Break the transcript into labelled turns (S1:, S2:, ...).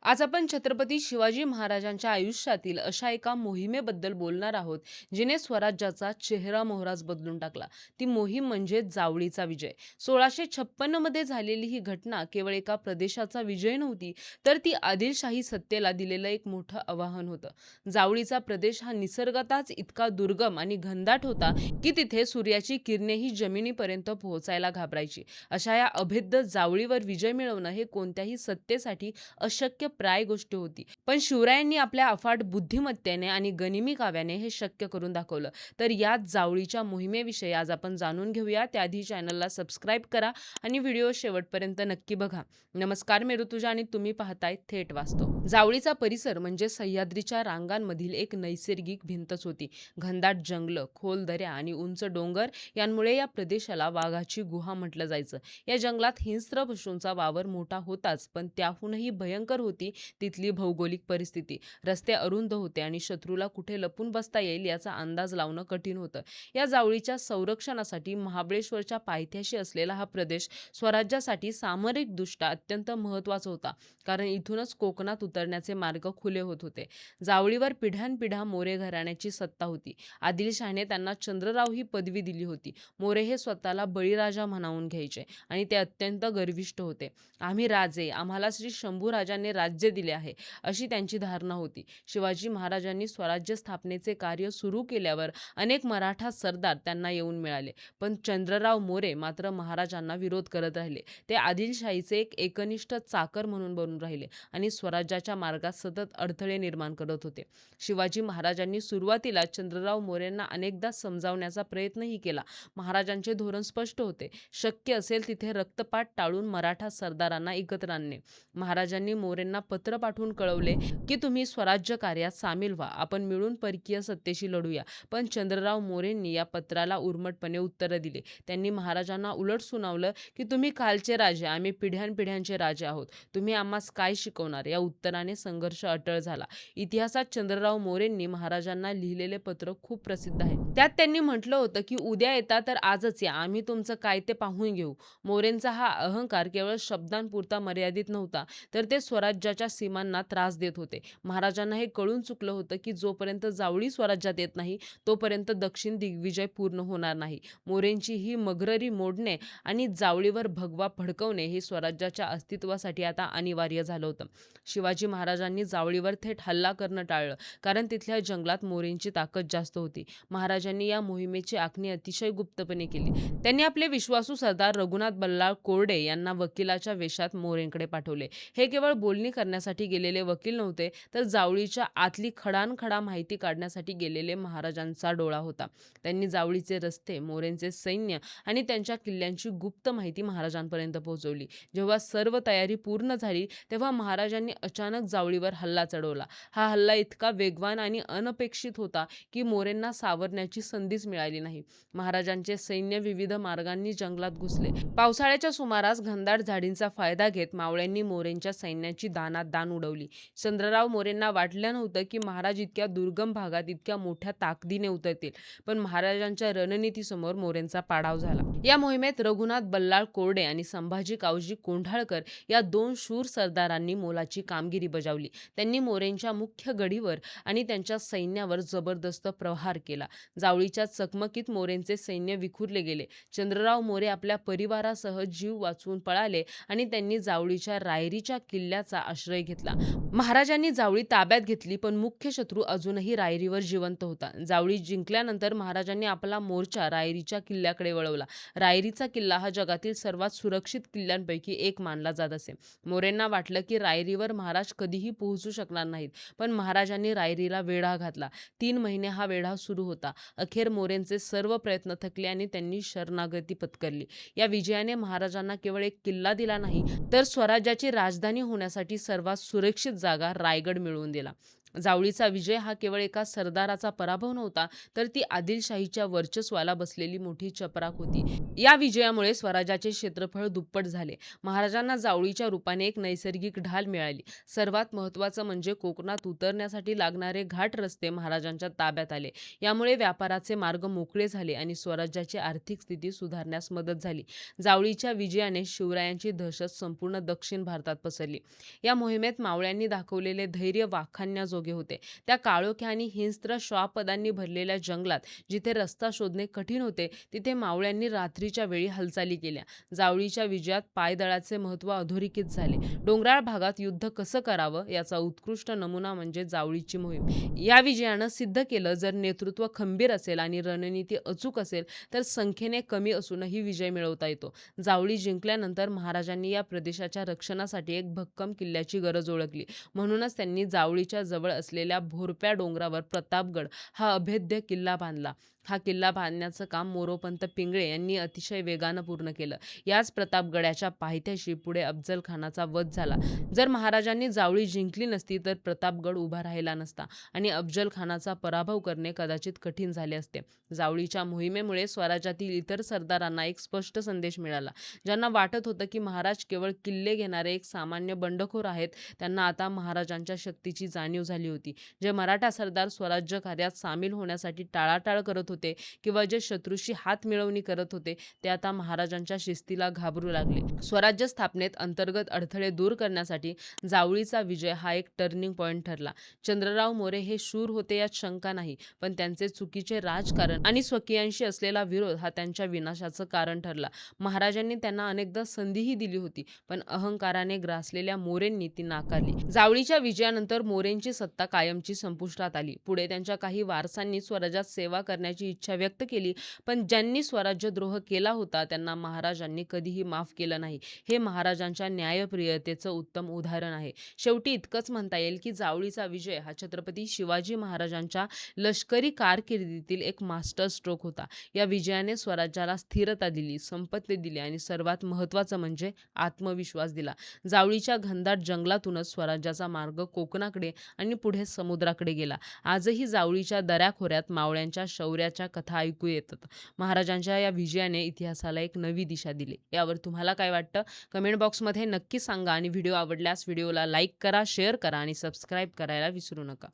S1: आज आपण छत्रपती शिवाजी महाराजांच्या आयुष्यातील अशा एका मोहिमेबद्दल बोलणार आहोत, जिने स्वराज्याचा चेहरा मोहराच बदलून टाकला. ती मोहीम म्हणजे जावळीचा विजय. 1656 मध्ये झालेली ही घटना केवळ एका प्रदेशाचा विजय नव्हती, तर ती आदिलशाही सत्तेला दिलेलं एक मोठं आव्हान होतं. जावळीचा प्रदेश हा निसर्गतःच इतका दुर्गम आणि घनदाट होता, की तिथे सूर्याची किरणेही जमिनीपर्यंत पोहोचायला घाबरायची. अशा या अभेद्य जावळीवर विजय मिळवणं हे कोणत्याही सत्तेसाठी अशक्य प्राय गोष्ट होती. पण शिवरायांनी आपल्या अफाट बुद्धिमत्तेने आणि गनिमी काव्याने हे शक्य करून दाखवलं. तर याच जावळीच्या मोहिमेविषयी आज आपण जाणून घेऊया. त्याआधी चॅनलला सबस्क्राईब करा आणि व्हिडिओ शेवटपर्यंत नक्की बघा. नमस्कार, मी ऋतुजा आणि तुम्ही पाहताय थेट वास्तव. जावळीचा परिसर म्हणजे सह्याद्रीच्या रांगांमधील एक नैसर्गिक भिंतच होती. घनदाट जंगल, खोल दऱ्या आणि उंच डोंगर यांमुळे या प्रदेशाला वाघाची गुहा म्हटलं जायचं. या जंगलात हिंस्त्र पशूंचा वावर मोठा होताच, पण त्याहूनही भयंकर होती तिथली भौगोलिक परिस्थिती. रस्ते अरुंद होते आणि शत्रूला कुठे लपून बसता येईल याचा अंदाज लावणं कठीण होतं. या जावळीच्या संरक्षणासाठी महाबळेश्वरच्या पायथ्याशी असलेला हा प्रदेश स्वराज्यासाठी सामरिकदृष्ट्या अत्यंत महत्त्वाचा होता, कारण इथूनच कोकणात उतरण्याचे मार्ग खुले होत होते. जावळीवर पिढ्यानपिढ्या मोरे घराण्याची सत्ता होती. आदिलशहाने त्यांना चंद्रराव ही पदवी दिली होती. मोरे हे स्वतःला बळीराजा म्हणावून घ्यायचे आणि ते अत्यंत गर्विष्ठ होते. आम्ही राजे, आम्हाला श्री शंभूराजांनी राज्य दिले आहे, अशी त्यांची धारणा होती. शिवाजी महाराजांनी स्वराज्य स्थापनेचे कार्य सुरू केल्यावर अनेक मराठा सरदार त्यांना येऊन मिळाले, पण चंद्रराव मोरे मात्र महाराजांना विरोध करत राहिले. ते आदिलशाहीचे एक एकनिष्ठ चाकर म्हणून बनून राहिले आणि स्वराज्याच्या मार्गात सतत अडथळे निर्माण करत होते. शिवाजी महाराजांनी सुरुवातीला चंद्रराव मोरेंना अनेकदा समजावण्याचा प्रयत्नही केला. महाराजांचे धोरण स्पष्ट होते: शक्य असेल तिथे रक्तपात टाळून मराठा सरदारांना एकत्र आणणे. महाराजांनी मोरेंना पत्र पाठवून कळवले की तुम्ही स्वराज्य कार्यात सामील व्हा, आपण मिळून परकीय सत्तेशी लढूया. पण चंद्रराव मोरेंनी या पत्राला उर्मटपणे उत्तर दिले. त्यांनी महाराजांना उलट सुनावलं की तुम्ही कालचे राजे, आम्ही पिढ्यानपिढ्यांचे राजे आहोत, तुम्ही आम्हास काय शिकवणार. या उत्तराने संघर्ष अटळ झाला. इतिहासात चंद्रराव मोरेंनी महाराजांना लिहिलेले पत्र खूप प्रसिद्ध आहे. त्यात त्यांनी म्हटलं होतं की उद्या येता तर आजच या, आम्ही तुमचं काय ते पाहून घेऊ. मोरेंचा हा अहंकार केवळ शब्दांपुरता मर्यादित नव्हता, तर ते स्वराज्याच्या सीमांना त्रास देत होते. महाराजांना हे कळून चुकलं होतं की जोपर्यंत जावळी स्वराज्यात येत नाही, तोपर्यंत दक्षिण दिग्विजय पूर्ण होणार नाही. मोरेंची ही मग्ररी मोडणे आणि जावळीवर भगवा फडकवणे हे स्वराज्याच्या अस्तित्वासाठी आता अनिवार्य झालं होतं. शिवाजी महाराजांनी जावळीवर थेट हल्ला करणं टाळलं, कारण तिथल्या जंगलात मोरेंची ताकद जास्त होती. महाराजांनी या मोहिमेची आखणी अतिशय गुप्तपणे केली. त्यांनी आपले विश्वासू सरदार रघुनाथ बल्लाळ कोरडे यांना वकिलाच्या वेशात मोरेंकडे पाठवले. हे केवळ बोलणी करण्यासाठी गेलेले वकील नव्हते, तर जावळीच्या आतली खडानखडा माहिती काढण्यासाठी गेलेले महाराजांचा डोळा होता. त्यांनी जावळीचे रस्ते, मोरेंचे सैन्य आणि त्यांच्या किल्ल्यांची गुप्त माहिती महाराजांपर्यंत पोहोचवली. जेव्हा सर्व तयारी पूर्ण झाली, तेव्हा महाराजांनी अचानक जावळीवर हल्ला चढवला. हा हल्ला इतका वेगवान आणि अनपेक्षित होता की मोरेंना सावरण्याची संधीच मिळाली नाही. महाराजांचे सैन्य विविध मार्गांनी जंगलात घुसले. पावसाळ्याच्या सुमारास घनदाट झाडींचा फायदा घेत मावळ्यांनी मोरेंच्या सैन्याची दानात दान उडवली. चंद्रराव मोरेंना वाटलं नव्हतं की महाराज इतक्या दुर्गम भागात इतक्या मोठ्या ताकदीने उतरतील, पण महाराजांच्या रणनीतीसमोर मोरेंचा पाडाव झाला. या मोहिमेत रघुनाथ बल्लाळ कोरडे आणि संभाजी कावजी कोंढाळकर या दोन शूर सरदारांनी मोलाची कामगिरी बजावली. त्यांनी मोरेंच्या मुख्य गडीवर आणि त्यांच्या सैन्यावर जबरदस्त प्रहार केला. जावळीच्या चकमकीत मोरेंचे सैन्य विखुरले गेले. चंद्रराव मोरे आपल्या परिवारासह जीव वाचवून पळाले आणि त्यांनी जावळीच्या रायरीच्या किल्ल्याचा आश्रय घेतला. महाराजांनी जावळी ताब्यात घेतली, पण मुख्य शत्रू अजूनही रायरीवर जिवंत होता. जावळी जिंकल्यानंतर महाराजांनी आपला मोर्चा रायरीच्या किल्ल्याकडे वळवला. रायरीचा किल्ला हा जगातील सर्वात सुरक्षित किल्ल्यांपैकी एक मानला जात असे. मोरेंना वाटलं की रायरीवर महाराज कधीही पोहोचू शकणार नाहीत, पण महाराजांनी रायरीला वेढा घातला. 3 महिने हा वेढा सुरू होता. अखेर मोरेंचे सर्व प्रयत्न थकले आणि त्यांनी शरणागती पत्करली. या विजयाने महाराजांना केवळ एक किल्ला दिला नाही, तर स्वराज्याची राजधानी होण्यासाठी सर्वात सुरक्षित जागा रायगड मिळवून दिला. जावळीचा विजय हा केवळ एका सरदाराचा पराभव नव्हता, तर ती आदिलशाहीच्या वर्चस्वाला बसलेली मोठी चपराक होती. या विजयामुळे स्वराज्याचे क्षेत्रफळ दुप्पट झाले. महाराजांना जावळीच्या रूपाने एक नैसर्गिक ढाल मिळाली. सर्वात महत्त्वाचं म्हणजे कोकणात उतरण्यासाठी लागणारे घाट रस्ते महाराजांच्या ताब्यात आले. यामुळे व्यापाराचे मार्ग मोकळे झाले आणि स्वराज्याची आर्थिक स्थिती सुधारण्यास मदत झाली. जावळीच्या विजयाने शिवरायांची दहशत संपूर्ण दक्षिण भारतात पसरली. या मोहिमेत मावळ्यांनी दाखवलेले धैर्य वाखाणण्याजोगे होते. त्या काळोख्या आणि हिंस्त्र श्वापदांनी भरलेल्या जंगलात जिथे रस्ता शोधणे कठीण होते, तिथे मावळ्यांनी रात्रीच्या वेळी हालचाली केल्या. जावळीच्या विजयात पायदळाचे महत्त्व अधोरेखित झाले. डोंगराळ भागात युद्ध कसं करावं याचा उत्कृष्ट नमुना म्हणजे जावळीची मोहीम. या विजयानं सिद्ध केलं, जर नेतृत्व खंबीर असेल आणि रणनीती अचूक असेल तर संख्येने कमी असूनही विजय मिळवता येतो. जावळी जिंकल्यानंतर महाराजांनी या प्रदेशाच्या रक्षणासाठी एक भक्कम किल्ल्याची गरज ओळखली. म्हणूनच त्यांनी जावळीच्या जवळ असलेल्या भोरप्या डोंगरावर प्रतापगड हा अभेद्य किल्ला बांधला. हा किल्ला बांधण्याचं काम मोरोपंत पिंगळे यांनी अतिशय वेगानं पूर्ण केलं. याच प्रतापगडाच्या पायथ्याशी पुढे अफझल खानाचा वध झाला. जर महाराजांनी जावळी जिंकली नसती तर प्रतापगड उभा राहिला नसता आणि अफझल खानाचा पराभव करणे कदाचित कठीण झाले असते. जावळीच्या मोहिमेमुळे स्वराज्यातील इतर सरदारांना एक स्पष्ट संदेश मिळाला. ज्यांना वाटत होतं की महाराज केवळ किल्ले घेणारे एक सामान्य बंडखोर आहेत, त्यांना आता महाराजांच्या शक्तीची जाणीव झाली होती. जे मराठा सरदार स्वराज्य कार्यात सामील होण्यासाठी टाळाटाळ करत होते किंवा जे शत्रूशी हात मिळवणी करत होते, ते आता महाराजांच्या शिस्तीला घाबरू लागले. स्वराज्य स्थापनेत अंतर्गत अडथळे दूर करण्यासाठी जावळीचा विजय हा एक टर्निंग पॉइंट ठरला. चंद्रराव मोरे हे शूर होते यात शंका नाही, पण त्यांचे चुकीचे राजकारण आणि स्वकीयांशी असलेला विरोध हा त्यांच्या विनाशाचं कारण ठरला. महाराजांनी त्यांना अनेकदा संधीही दिली होती, पण अहंकाराने ग्रासलेल्या मोरेंनी ती नाकारली. जावळीच्या विजयानंतर मोरेंची सत्ता कायमची संपुष्टात आली. पुढे त्यांच्या काही वारसांनी स्वराज्यात सेवा करण्याची इच्छा व्यक्त केली, पण ज्यांनी स्वराज्यद्रोह केला होता त्यांना महाराजांनी कधीही माफ केलं नाही. हे महाराजांच्या न्यायप्रियतेचं उत्तम उदाहरण आहे. शेवटी इतकंच म्हणता येईल की जावळीचा विजय हा छत्रपती शिवाजी महाराजांच्या लष्करी कारकिर्दीतील एक मास्टर स्ट्रोक होता. या विजयाने स्वराज्याला स्थिरता दिली, संपत्ती दिली आणि सर्वात महत्त्वाचं म्हणजे आत्मविश्वास दिला. जावळीच्या घनदाट जंगलातूनच स्वराज्याचा मार्ग कोकणाकडे आणि पुढे समुद्राकडे गेला. आजही जावळीच्या दऱ्याखोऱ्यात मावळ्यांच्या शौर्याच्या कथा ऐकू येतात. महाराजांच्या या विजयाने इतिहासाला एक नवी दिशा दिली. यावर तुम्हाला काय वाटतं? कमेंट बॉक्समध्ये नक्की सांगा आणि व्हिडिओ आवडल्यास व्हिडिओला लाईक करा, शेअर करा आणि सबस्क्राईब करायला विसरू नका.